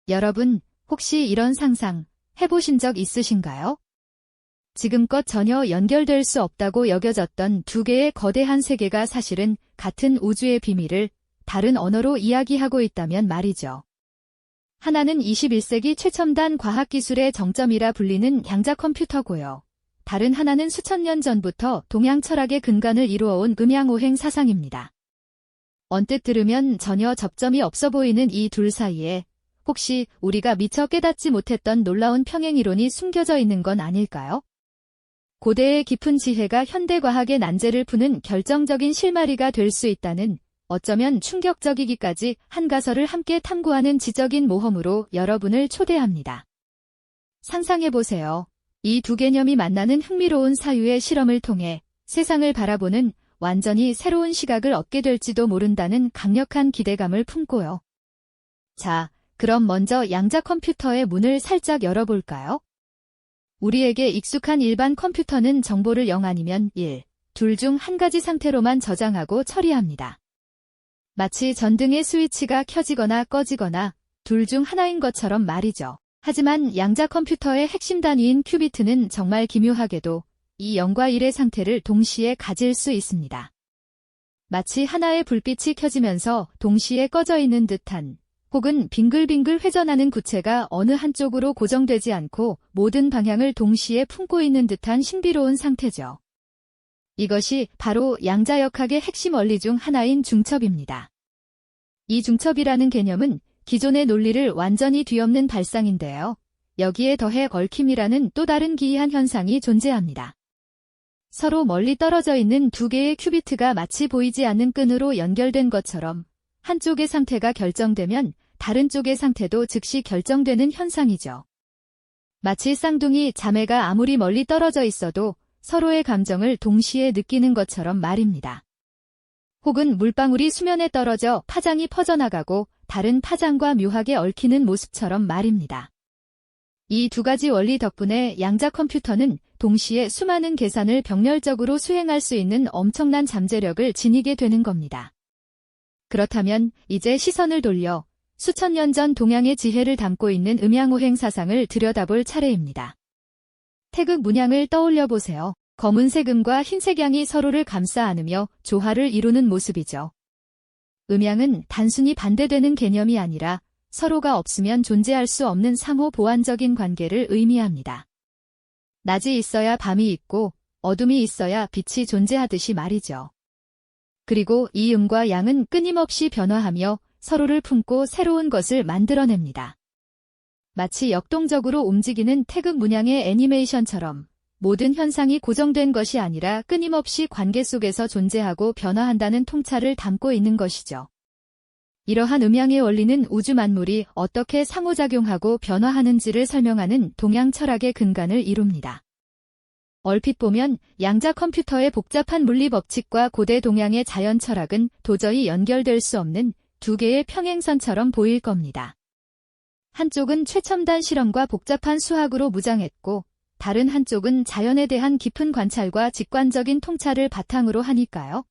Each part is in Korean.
여러분, 혹시 이런 상상 해보신 적 있으신가요? 지금껏 전혀 연결될 수 없다고 여겨졌던 두 개의 거대한 세계가 사실은 같은 우주의 비밀을 다른 언어로 이야기하고 있다면 말이죠. 하나는 21세기 최첨단 과학기술의 정점이라 불리는 양자 컴퓨터고요. 다른 하나는 수천 년 전부터 동양 철학의 근간을 이루어온 음양오행 사상입니다. 언뜻 들으면 전혀 접점이 없어 보이는 이 둘 사이에 혹시 우리가 미처 깨닫지 못했던 놀라운 평행이론이 숨겨져 있는 건 아닐까요? 고대의 깊은 지혜가 현대과학의 난제를 푸는 결정적인 실마리가 될 수 있다는 어쩌면 충격적이기까지 한 가설을 함께 탐구하는 지적인 모험으로 여러분을 초대합니다. 상상해보세요. 이 두 개념이 만나는 흥미로운 사유의 실험을 통해 세상을 바라보는 완전히 새로운 시각을 얻게 될지도 모른다는 강력한 기대감을 품고요. 자, 그럼 먼저 양자 컴퓨터의 문을 살짝 열어볼까요? 우리에게 익숙한 일반 컴퓨터는 정보를 0 아니면 1, 둘 중 한 가지 상태로만 저장하고 처리합니다. 마치 전등의 스위치가 켜지거나 꺼지거나 둘 중 하나인 것처럼 말이죠. 하지만 양자 컴퓨터의 핵심 단위인 큐비트는 정말 기묘하게도 이 0과 1의 상태를 동시에 가질 수 있습니다. 마치 하나의 불빛이 켜지면서 동시에 꺼져 있는 듯한 혹은 빙글빙글 회전하는 구체가 어느 한쪽으로 고정되지 않고 모든 방향을 동시에 품고 있는 듯한 신비로운 상태죠. 이것이 바로 양자역학의 핵심 원리 중 하나인 중첩입니다. 이 중첩이라는 개념은 기존의 논리를 완전히 뒤엎는 발상인데요. 여기에 더해 얽힘이라는 또 다른 기이한 현상이 존재합니다. 서로 멀리 떨어져 있는 두 개의 큐비트가 마치 보이지 않는 끈으로 연결된 것처럼 한쪽의 상태가 결정되면 다른 쪽의 상태도 즉시 결정되는 현상이죠. 마치 쌍둥이 자매가 아무리 멀리 떨어져 있어도 서로의 감정을 동시에 느끼는 것처럼 말입니다. 혹은 물방울이 수면에 떨어져 파장이 퍼져나가고 다른 파장과 묘하게 얽히는 모습처럼 말입니다. 이 두 가지 원리 덕분에 양자 컴퓨터는 동시에 수많은 계산을 병렬적으로 수행할 수 있는 엄청난 잠재력을 지니게 되는 겁니다. 그렇다면 이제 시선을 돌려 수천 년 전 동양의 지혜를 담고 있는 음양오행 사상을 들여다볼 차례입니다. 태극 문양을 떠올려 보세요. 검은색 음과 흰색 양이 서로를 감싸 안으며 조화를 이루는 모습이죠. 음양은 단순히 반대되는 개념이 아니라 서로가 없으면 존재할 수 없는 상호 보완적인 관계를 의미합니다. 낮이 있어야 밤이 있고 어둠이 있어야 빛이 존재하듯이 말이죠. 그리고 이 음과 양은 끊임없이 변화하며 서로를 품고 새로운 것을 만들어냅니다. 마치 역동적으로 움직이는 태극 문양의 애니메이션처럼 모든 현상이 고정된 것이 아니라 끊임없이 관계 속에서 존재하고 변화한다는 통찰을 담고 있는 것이죠. 이러한 음양의 원리는 우주 만물이 어떻게 상호작용하고 변화하는지를 설명하는 동양 철학의 근간을 이룹니다. 얼핏 보면 양자 컴퓨터의 복잡한 물리 법칙과 고대 동양의 자연 철학은 도저히 연결될 수 없는 두 개의 평행선처럼 보일 겁니다. 한쪽은 최첨단 실험과 복잡한 수학으로 무장했고 다른 한쪽은 자연에 대한 깊은 관찰과 직관적인 통찰을 바탕으로 하니까요.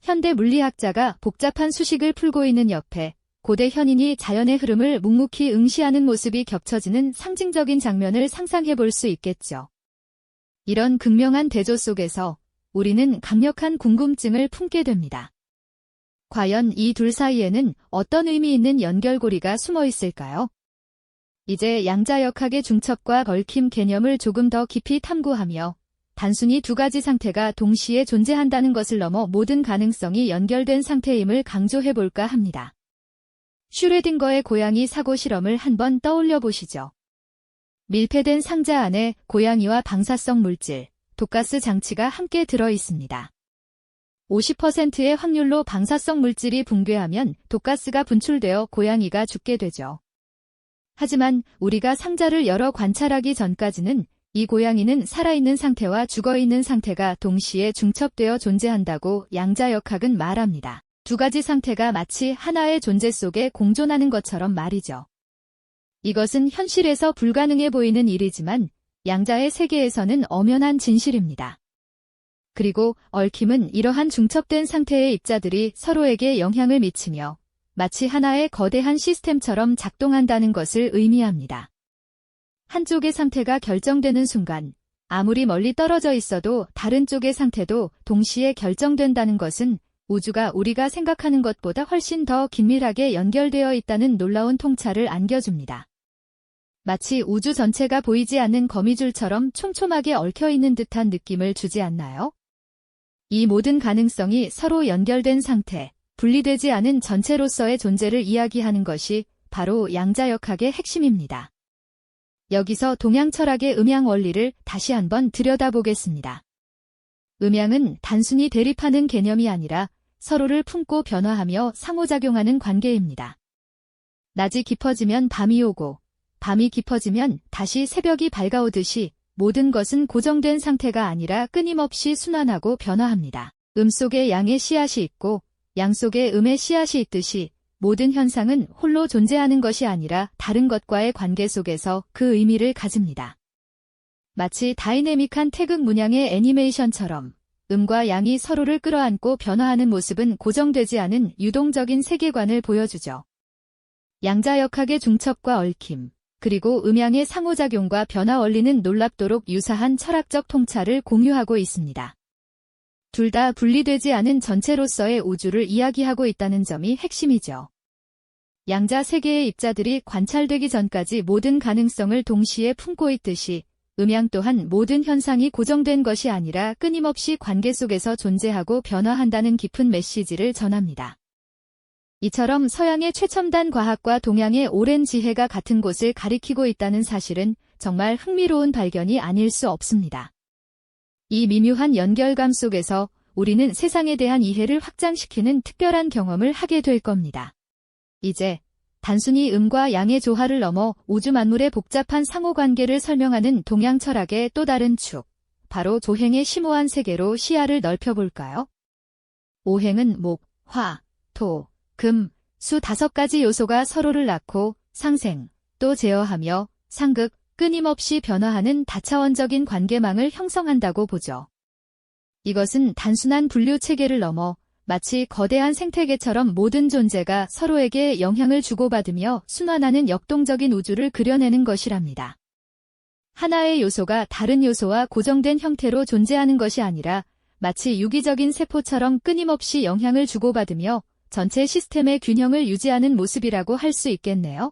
현대 물리학자가 복잡한 수식을 풀고 있는 옆에 고대 현인이 자연의 흐름을 묵묵히 응시하는 모습이 겹쳐지는 상징적인 장면을 상상해 볼 수 있겠죠. 이런 극명한 대조 속에서 우리는 강력한 궁금증을 품게 됩니다. 과연 이 둘 사이에는 어떤 의미 있는 연결고리가 숨어 있을까요? 이제 양자역학의 중첩과 얽힘 개념을 조금 더 깊이 탐구하며 단순히 두 가지 상태가 동시에 존재한다는 것을 넘어 모든 가능성이 연결된 상태임을 강조해볼까 합니다. 슈레딩거의 고양이 사고 실험을 한번 떠올려 보시죠. 밀폐된 상자 안에 고양이와 방사성 물질, 독가스 장치가 함께 들어 있습니다. 50%의 확률로 방사성 물질이 붕괴하면 독가스가 분출되어 고양이가 죽게 되죠. 하지만 우리가 상자를 열어 관찰하기 전까지는 이 고양이는 살아있는 상태와 죽어있는 상태가 동시에 중첩되어 존재한다고 양자역학은 말합니다. 두 가지 상태가 마치 하나의 존재 속에 공존하는 것처럼 말이죠. 이것은 현실에서 불가능해 보이는 일이지만 양자의 세계에서는 엄연한 진실입니다. 그리고 얽힘은 이러한 중첩된 상태의 입자들이 서로에게 영향을 미치며 마치 하나의 거대한 시스템처럼 작동한다는 것을 의미합니다. 한쪽의 상태가 결정되는 순간, 아무리 멀리 떨어져 있어도 다른 쪽의 상태도 동시에 결정된다는 것은 우주가 우리가 생각하는 것보다 훨씬 더 긴밀하게 연결되어 있다는 놀라운 통찰을 안겨줍니다. 마치 우주 전체가 보이지 않는 거미줄처럼 촘촘하게 얽혀있는 듯한 느낌을 주지 않나요? 이 모든 가능성이 서로 연결된 상태, 분리되지 않은 전체로서의 존재를 이야기하는 것이 바로 양자역학의 핵심입니다. 여기서 동양 철학의 음양 원리를 다시 한번 들여다보겠습니다. 음양은 단순히 대립하는 개념이 아니라 서로를 품고 변화하며 상호작용하는 관계입니다. 낮이 깊어지면 밤이 오고, 밤이 깊어지면 다시 새벽이 밝아오듯이 모든 것은 고정된 상태가 아니라 끊임없이 순환하고 변화합니다. 음 속에 양의 씨앗이 있고 양 속에 음의 씨앗이 있듯이 모든 현상은 홀로 존재하는 것이 아니라 다른 것과의 관계 속에서 그 의미를 가집니다. 마치 다이내믹한 태극 문양의 애니메이션처럼 음과 양이 서로를 끌어안고 변화하는 모습은 고정되지 않은 유동적인 세계관을 보여주죠. 양자역학의 중첩과 얽힘, 그리고 음양의 상호작용과 변화 원리는 놀랍도록 유사한 철학적 통찰을 공유하고 있습니다. 둘 다 분리되지 않은 전체로서의 우주를 이야기하고 있다는 점이 핵심이죠. 양자 세계의 입자들이 관찰되기 전까지 모든 가능성을 동시에 품고 있듯이 음양 또한 모든 현상이 고정된 것이 아니라 끊임없이 관계 속에서 존재하고 변화한다는 깊은 메시지를 전합니다. 이처럼 서양의 최첨단 과학과 동양의 오랜 지혜가 같은 곳을 가리키고 있다는 사실은 정말 흥미로운 발견이 아닐 수 없습니다. 이 미묘한 연결감 속에서 우리는 세상에 대한 이해를 확장시키는 특별한 경험을 하게 될 겁니다. 이제 단순히 음과 양의 조화를 넘어 우주 만물의 복잡한 상호관계를 설명하는 동양 철학의 또 다른 축, 바로 조행의 심오한 세계로 시야를 넓혀볼까요? 오행은 목, 화, 토, 금, 수 5가지 요소가 서로를 낳고 상생, 또 제어하며 상극, 끊임없이 변화하는 다차원적인 관계망을 형성한다고 보죠. 이것은 단순한 분류 체계를 넘어 마치 거대한 생태계처럼 모든 존재가 서로에게 영향을 주고받으며 순환하는 역동적인 우주를 그려내는 것이랍니다. 하나의 요소가 다른 요소와 고정된 형태로 존재하는 것이 아니라 마치 유기적인 세포처럼 끊임없이 영향을 주고받으며 전체 시스템의 균형을 유지하는 모습이라고 할 수 있겠네요.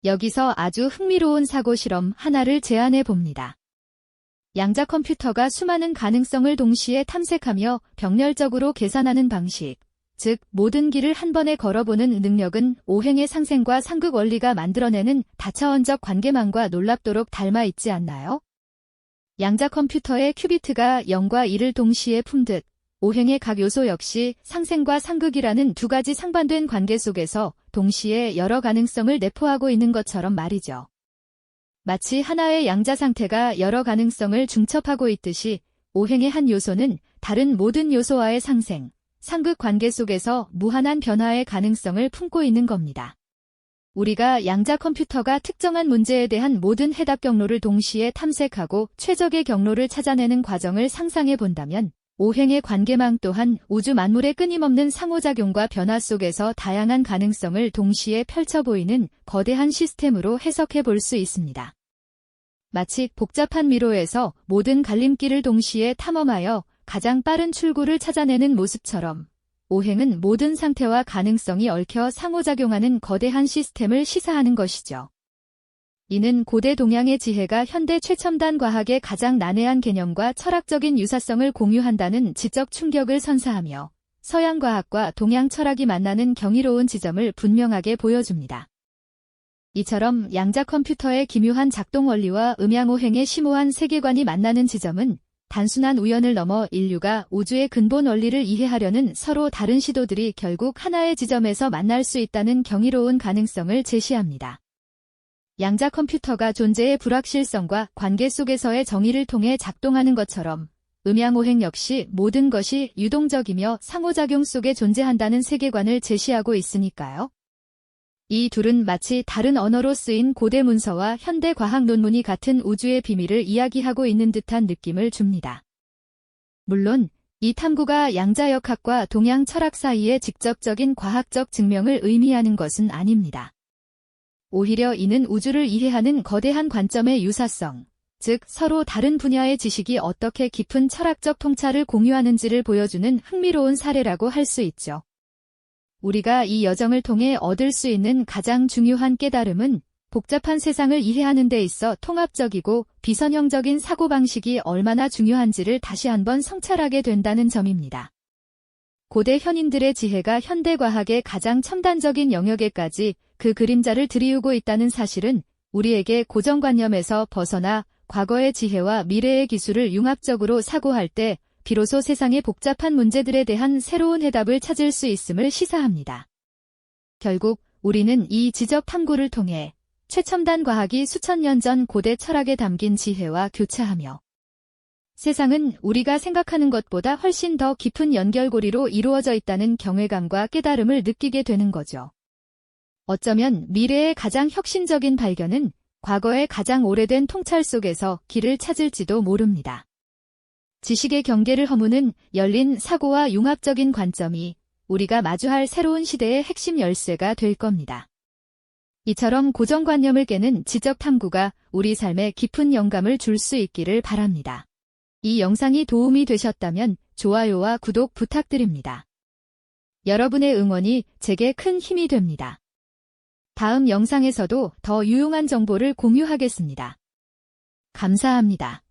여기서 아주 흥미로운 사고 실험 하나를 제안해 봅니다. 양자 컴퓨터가 수많은 가능성을 동시에 탐색하며 병렬적으로 계산하는 방식, 즉 모든 길을 한 번에 걸어보는 능력은 오행의 상생과 상극 원리가 만들어내는 다차원적 관계망과 놀랍도록 닮아 있지 않나요? 양자 컴퓨터의 큐비트가 0과 1을 동시에 품듯 오행의 각 요소 역시 상생과 상극이라는 두 가지 상반된 관계 속에서 동시에 여러 가능성을 내포하고 있는 것처럼 말이죠. 마치 하나의 양자 상태가 여러 가능성을 중첩하고 있듯이 오행의 한 요소는 다른 모든 요소와의 상생, 상극 관계 속에서 무한한 변화의 가능성을 품고 있는 겁니다. 우리가 양자 컴퓨터가 특정한 문제에 대한 모든 해답 경로를 동시에 탐색하고 최적의 경로를 찾아내는 과정을 상상해 본다면 오행의 관계망 또한 우주 만물의 끊임없는 상호작용과 변화 속에서 다양한 가능성을 동시에 펼쳐 보이는 거대한 시스템으로 해석해 볼 수 있습니다. 마치 복잡한 미로에서 모든 갈림길을 동시에 탐험하여 가장 빠른 출구를 찾아내는 모습처럼 오행은 모든 상태와 가능성이 얽혀 상호작용하는 거대한 시스템을 시사하는 것이죠. 이는 고대 동양의 지혜가 현대 최첨단 과학의 가장 난해한 개념과 철학적인 유사성을 공유한다는 지적 충격을 선사하며 서양 과학과 동양 철학이 만나는 경이로운 지점을 분명하게 보여줍니다. 이처럼 양자 컴퓨터의 기묘한 작동 원리와 음양오행의 심오한 세계관이 만나는 지점은 단순한 우연을 넘어 인류가 우주의 근본 원리를 이해하려는 서로 다른 시도들이 결국 하나의 지점에서 만날 수 있다는 경이로운 가능성을 제시합니다. 양자 컴퓨터가 존재의 불확실성과 관계 속에서의 정의를 통해 작동하는 것처럼 음양오행 역시 모든 것이 유동적이며 상호작용 속에 존재한다는 세계관을 제시하고 있으니까요. 이 둘은 마치 다른 언어로 쓰인 고대 문서와 현대 과학 논문이 같은 우주의 비밀을 이야기하고 있는 듯한 느낌을 줍니다. 물론 이 탐구가 양자역학과 동양 철학 사이의 직접적인 과학적 증명을 의미하는 것은 아닙니다. 오히려 이는 우주를 이해하는 거대한 관점의 유사성, 즉 서로 다른 분야의 지식이 어떻게 깊은 철학적 통찰을 공유하는지를 보여주는 흥미로운 사례라고 할 수 있죠. 우리가 이 여정을 통해 얻을 수 있는 가장 중요한 깨달음은 복잡한 세상을 이해하는 데 있어 통합적이고 비선형적인 사고방식이 얼마나 중요한지를 다시 한번 성찰하게 된다는 점입니다. 고대 현인들의 지혜가 현대과학의 가장 첨단적인 영역에까지 그 그림자를 들이우고 있다는 사실은 우리에게 고정관념에서 벗어나 과거의 지혜와 미래의 기술을 융합적으로 사고할 때 비로소 세상의 복잡한 문제들에 대한 새로운 해답을 찾을 수 있음을 시사합니다. 결국 우리는 이 지적 탐구를 통해 최첨단 과학이 수천 년 전 고대 철학에 담긴 지혜와 교차하며 세상은 우리가 생각하는 것보다 훨씬 더 깊은 연결고리로 이루어져 있다는 경외감과 깨달음을 느끼게 되는 거죠. 어쩌면 미래의 가장 혁신적인 발견은 과거의 가장 오래된 통찰 속에서 길을 찾을지도 모릅니다. 지식의 경계를 허무는 열린 사고와 융합적인 관점이 우리가 마주할 새로운 시대의 핵심 열쇠가 될 겁니다. 이처럼 고정관념을 깨는 지적 탐구가 우리 삶에 깊은 영감을 줄 수 있기를 바랍니다. 이 영상이 도움이 되셨다면 좋아요와 구독 부탁드립니다. 여러분의 응원이 제게 큰 힘이 됩니다. 다음 영상에서도 더 유용한 정보를 공유하겠습니다. 감사합니다.